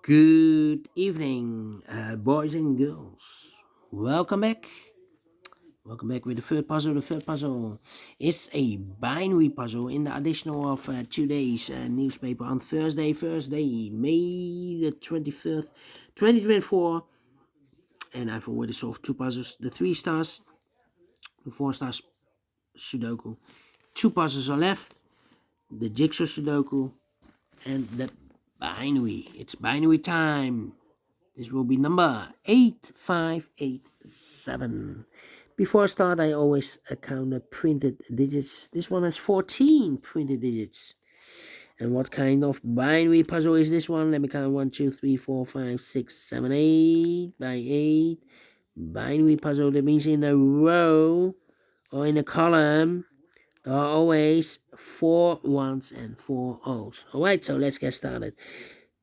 Good evening, boys and girls. Welcome back. Welcome back with the third puzzle. The third puzzle is a binary puzzle in the additional of today's newspaper on Thursday, May the 23rd, 2024. And I've already solved two puzzles, the 3 stars, the 4 stars Sudoku. Two puzzles are left, the jigsaw Sudoku and the binary. It's binary time. This will be number 8587. Before I start, I always count the printed digits. This one has 14 printed digits. And what kind of binary puzzle is this one? Let me count 1, 2, 3, 4, 5, 6, 7, 8 by 8. Binary puzzle, that means in a row or in a column, there are always 4 ones and 4 O's. Alright, so let's get started.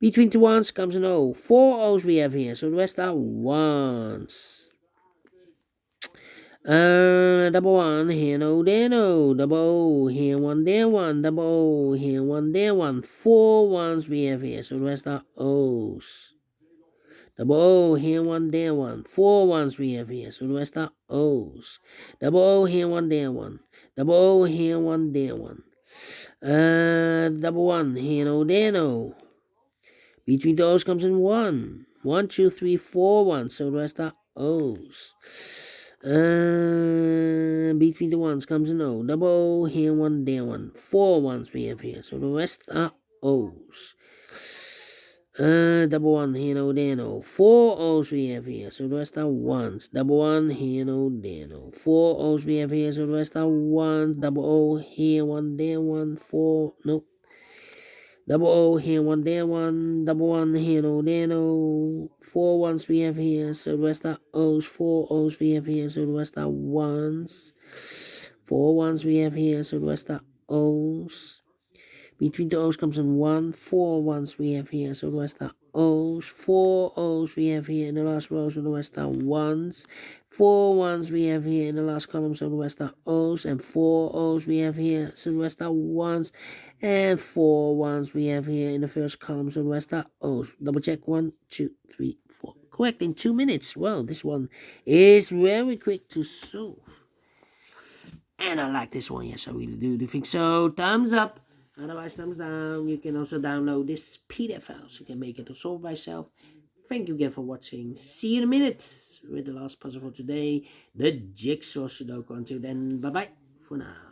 Between the ones comes an O. 4 O's we have here, so the rest are ones. Double one, here no, there no. Double O, here one, there one. Double O, here one, there one. 4 ones we have here, so the rest are O's. Double O, here one, there one. 4 ones we have here, so the rest are O's. Double O, here one, there one. Double O, here one, there one. Double one, here no, there no. Between the O's comes in 1. 1, 2, 3, 4 ones, so the rest are O's. Between the ones comes an O. Double O, here one, there one. 4 ones we have here, so the rest are O's. Double one, here no, there no. 4 O's we have here, so the rest are ones. Double one, here no, there no. 4 O's we have here, so the rest are ones. Double O, here one, there one. 4, nope. Double O, here one, there one. Double one, here no, there no. 4 ones we have here, so the rest are O's. 4 O's we have here, so the rest are ones. 4 ones we have here, so the rest are O's. Between the O's comes in 1. 4 ones we have here, so the rest are O's. 4 O's we have here in the last row, so the rest are ones. 4 ones we have here in the last column, so the rest are O's. And 4 O's we have here, so the rest are ones. And 4 ones we have here in the first column, so the rest are O's. Double check. 1, 2, 3, 4. Correct in 2 minutes. Well, this one is very quick to solve. And I like this one. Yes, I really do think so. Thumbs up. Otherwise, thumbs down. You can also download this PDF file so you can make it to solve by yourself. Thank you again for watching. See you in a minute with the last puzzle for today, the jigsaw Sudoku. Until then, bye-bye for now.